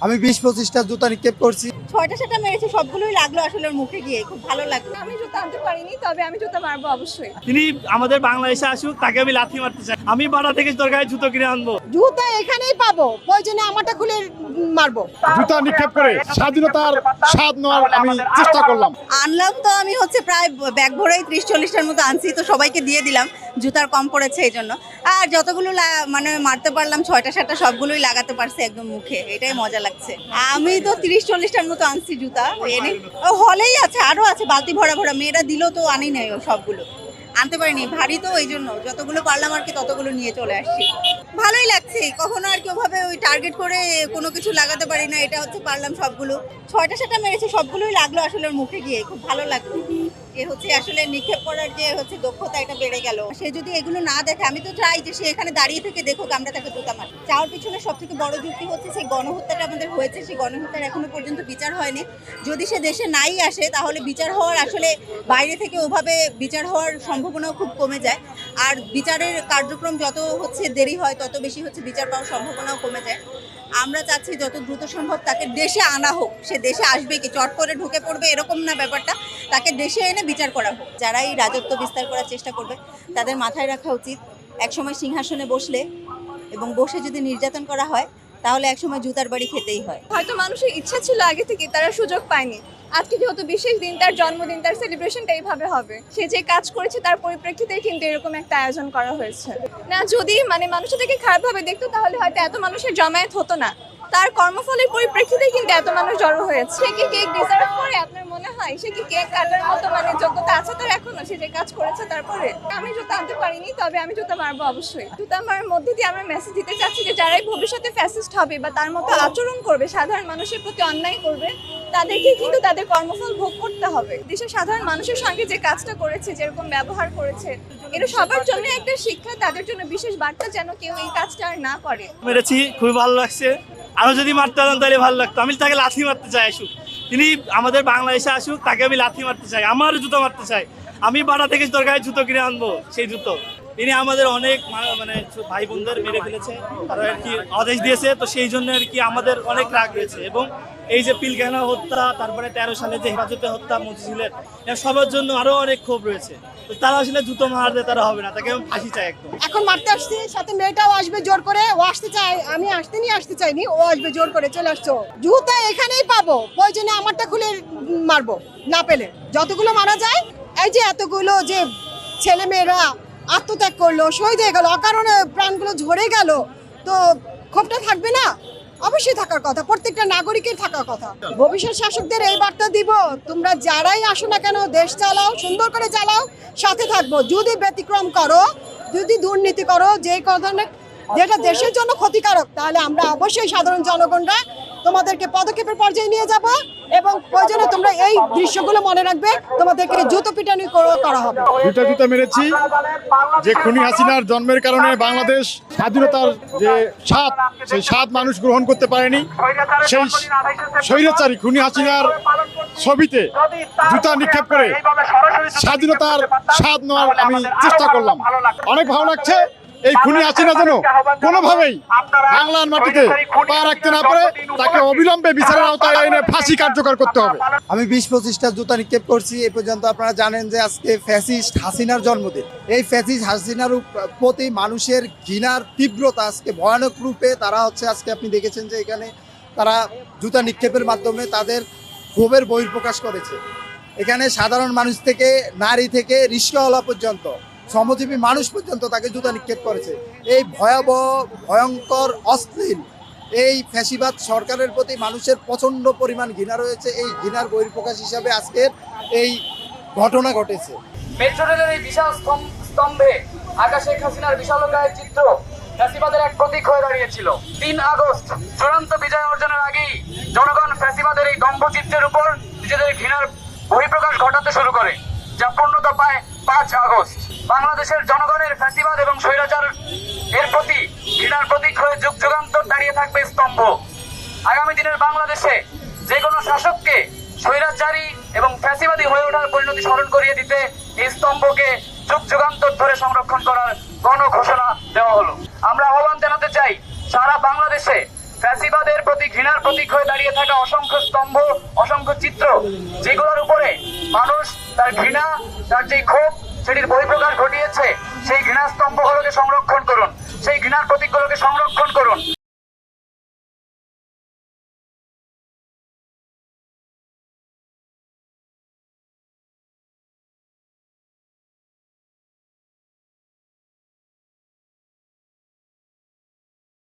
আমি 20-25টা জুতা নিক্ষেপ করছি। ৬টা ৭টা মেরেছি, সবগুলোই লাগলো আসলে ওর মুখে গিয়ে, খুব ভালো লাগলো। আমি জুতা আনতে পারিনি, তবে আমি জুতা মারবো অবশ্যই। তিনি আমাদের বাংলাদেশে আসুক, তাকে আমি লাথি মারতে চাই। আমি বাড়া থেকে দরকার জুতো কিনে আনবো। জুতা এখানেই পাবো, প্রয়োজনে আমারটা খুলে মারবো। জুতা নিক্ষেপ করে স্বাধীনতার স্বাদ নেওয়ার আমি চেষ্টা করলাম। আনলাম তো আমি প্রায় ব্যাগ ভরেই 30-40টার মতো আনছি, তো সবাইকে দিয়ে দিলাম, জুতার কম পড়েছে এই জন্য। আর যতগুলো মানে মারতে পারলাম 6টা 7টা সবগুলোই লাগাতে পারছে একদম মুখে, এটাই মজা লাগছে। আমি তো 30-40টার মতো আনছি জুতা এনে, হলেই আছে, আরো আছে বালতি ভরা ভরা, মেয়েরা দিল তো আনি নাই সবগুলো, আনতে পারিনি, ভারী তো এই জন্য যতগুলো পারলাম আর কি ততগুলো নিয়ে চলে আসছি। ভালোই লাগছে, কখনো আর কি ওভাবে ওই টার্গেট করে কোনো কিছু লাগাতে পারি না, এটা পারলাম সবগুলো। 6টা 7টা মেরেছি, সবগুলোই লাগলো আসলে ওর মুখে গিয়ে, খুব ভালো লাগলো। আসলে নিক্ষেপ করার যে দক্ষতা, এটা বেড়ে গেল। সে যদি এগুলো না দেখে, আমি তো চাই যে সে এখানে দাঁড়িয়ে থেকে দেখুক আমরা তাকে জুতা মারি। চাওয়ার পিছনে সব থেকে বড় যুক্তি হচ্ছে সেই গণহত্যাটা আমাদের হয়েছে, সেই গণহত্যার এখনো পর্যন্ত বিচার হয়নি। যদি সে দেশে নাই আসে তাহলে বিচার হওয়ার আসলে বাইরে থেকে ওভাবে বিচার হওয়ার সম্ভাবনাও খুব কমে যায়। আর বিচারের কার্যক্রম যত দেরি হয় তত বেশি বিচার পাওয়ার সম্ভাবনাও কমে যায়। আমরা চাচ্ছি যত দ্রুত সম্ভব তাকে দেশে আনা হোক। সে দেশে আসবে কি চট করে ঢুকে পড়বে এরকম না ব্যাপারটা, তাকে দেশে এনে বিচার করা হোক। যারা এই রাজত্ব বিস্তার করার চেষ্টা করবে তাদের মাথায় রাখা উচিত, একসময় সিংহাসনে বসলে এবং বসে যদি নির্যাতন করা হয় তাহলে একসময় জুতার বাড়ি খেতেই হয়। হয়তো মানুষের ইচ্ছা ছিল আগে থেকে, তারা সুযোগ পায়নি। আজকে যেহেতু বিশেষ দিন, তার জন্মদিন, তার সেলিব্রেশনটা এইভাবে হবে। সে যে কাজ করেছে তার পরিপ্রেক্ষিতে কিন্তু এরকম একটা আয়োজন করা হয়েছে। না, যদি মানুষ এটাকে খারাপভাবে দেখতো তাহলে হয়তো এত মানুষের জমায়েত হতো না। তার কর্মফলের পরিপ্রেক্ষিতে কিন্তু এত মানুষ জড়ো হয়েছে। সে কি কেক ডিজার্ভ করে আপনার মনে হয়? সে কি কেক কাটার মতো যোগ্যতা আছে তার এখনো? সে যে কাজ করেছে তারপরে। আমি জুতা আনতে পারিনি, তবে আমি জুতা মারবো অবশ্যই। জুতা মারার মধ্যে দিয়ে আমরা মেসেজ দিতে চাচ্ছি যে যারাই ভবিষ্যতে ফ্যাসিস্ট হবে বা তার মতো আচরণ করবে, সাধারণ মানুষের প্রতি অন্যায় করবে, তাদেরকে কিন্তু তাদের কর্মফল ভোগ করতে হবে। দেশের সাধারণ মানুষের সঙ্গে যে কাজটা করেছে, যেরকম ব্যবহার করেছে, এটা সবার জন্য একটা শিক্ষা, তাদের জন্য বিশেষ বার্তা, যেন কেউ এই কাজটা আর না করে। মেরেছি, খুবই ভালো লাগছে। আরো যদি মারতে পারতাম তাহলে ভালো লাগতো। আমি তাকে লাথি মারতে চাই, আসুক, তিনি আমাদের বাংলাদেশে আসুক, তাকে আমি লাথি মারতে চাই, আমার জুতো মারতে চাই। আমি বাড়া থেকে দরকার জুতো কিনে আনবো, সেই জুতো। তিনি আমাদের অনেক ভাই বোনদের মেরে ফেলেছে, তারা আর কি আদেশ দিয়েছে, তো সেই জন্য আর কি আমাদের অনেক রাগ রয়েছে। এবং এই যে পিলখানা হত্যা, তারপরে 13 সালে যে হেফাজতে হত্যা মতিঝিলের, সবার জন্য আরো অনেক ক্ষোভ রয়েছে। তো তারা আসলে জুতো মারতে তারা হবে না, তাকে আমি ফাঁসি চাই একদম। এখন মারতে আসছি, সাথে মেয়েটাও আসবে জোর করে, ও আসতে চায়, আমি আসতে চাইনি, ও আসবে জোর করে, চলে আসছো। জুতা এখানেই পাবো, প্রয়োজনে আমারটা খুলে মারবো, না পেলে যতগুলো মারা যায়। এই যে এতগুলো যে ছেলে মেয়েরা আত্মত্যাগ করলো, শহীদ হয়ে গেল, অকারণে প্রাণগুলো ঝরে গেল, তো ক্ষোভটা থাকবে না? অবশ্যই থাকার কথা, প্রত্যেকটা নাগরিকের থাকার কথা। ভবিষ্যৎ শাসকদের এই বার্তা দিব, তোমরা যারাই আসো না কেন, দেশ চালাও, সুন্দর করে চালাও, সাথে থাকবো। যদি ব্যতিক্রম করো, যদি দুর্নীতি করো, যে ধরনের যেটা দেশের জন্য ক্ষতিকারক, তাহলে আমরা অবশ্যই সাধারণ জনগণরা তোমাদেরকে পদক্ষেপের পর্যায়ে নিয়ে যাব, এবং প্রয়োজনে তোমরা এই দৃশ্যগুলো মনে রাখবে, তোমাদেরকে জুতো পিটানি করা হবে। জুতা মেরেছি, যে খুনি হাসিনার জন্মের কারণে বাংলাদেশ স্বাধীনতার যে স্বাদ, সেই স্বাদ মানুষ গ্রহণ করতে পারেনি। সেই স্বৈরাচারী খুনি হাসিনার ছবিতে জুতা নিক্ষেপ করে স্বাধীনতার স্বাদ নেওয়ার আমি চেষ্টা করলাম। অনেক ভালো লাগছে। এই খুনি হাসিনা যেন কোনোভাবেই বাংলার মাটিতে পা রাখতে না পারে, তাকে অবিলম্বে বিচারের আওতায় এনে ফাঁসি কার্যকর করতে হবে। আমি 20-25টা জুতা নিক্ষেপ করছি। এই পর্যন্ত আপনারা জানেন যে আজকে ফ্যাসিস্ট হাসিনার জন্মদিন। এই ফ্যাসিস্ট হাসিনার প্রতি মানুষের ঘৃণার তীব্রতা আজকে ভয়ানক রূপে তারা আজকে আপনি দেখেছেন যে এখানে তারা জুতা নিক্ষেপের মাধ্যমে তাদের ক্ষোভের বহিঃপ্রকাশ করেছে। এখানে সাধারণ মানুষ থেকে নারী থেকে রিস্কাওয়ালা পর্যন্ত, শ্রমজীবী মানুষ পর্যন্ত তাকে জুতা নিক্ষেপ করেছে। এই ভয়াবহ, ভয়ঙ্কর, অশ্লীল এই ফ্যাসিবাদ সরকারের প্রতি মানুষের প্রচণ্ড পরিমাণ ঘৃণা রয়েছে। এই ঘৃণার বহিঃপ্রকাশ হিসাবে আজকের এই ঘটনা ঘটেছে। মেট্রো রেলের এই বিশাল স্তম্ভে আকাশ শেখ হাসিনার বিশালকায় চিত্র ফ্যাসিবাদের এক প্রতীক হয়ে দাঁড়িয়েছিল। 3 আগস্ট চূড়ান্ত বিজয় অর্জনের আগেই জনগণ ফ্যাসিবাদের এই দম্ভচিত্রের উপর নিজেদের ঘৃণার বহিঃপ্রকাশ ঘটাতে শুরু করে, যা পূর্ণতা পায় 5 আগস্ট। বাংলাদেশের জনগণের ফ্যাসিবাদ এবং স্বৈরাচার এর প্রতি ঘৃণার প্রতীক হয়ে যুগ যুগান্তর দাঁড়িয়ে থাকবে স্তম্ভ। আগামী দিনের বাংলাদেশে যে কোনো শাসককে স্বৈরাচারী এবং ফ্যাসিবাদী হয়ে ওঠার পরিণতি স্মরণ করিয়ে দিতে এই স্তম্ভকে যুগ যুগান্তর ধরে সংরক্ষণ করার গণ ঘোষণা দেওয়া হলো। আমরা আহ্বান জানাতে চাই, সারা বাংলাদেশে ফ্যাসিবাদের প্রতি ঘৃণার প্রতীক হয়ে দাঁড়িয়ে থাকা অসংখ্য স্তম্ভ, অসংখ্য চিত্র, যেগুলোর উপরে মানুষ তার ঘৃণা, তার যে ক্ষোভ, সেটির বহিঃপ্রকাশ ঘটিয়েছে, সেই ঘৃণা স্তম্ভগুলোকে সংরক্ষণ করুন, সেই ঘৃণার প্রতীকগুলোকে সংরক্ষণ করুন।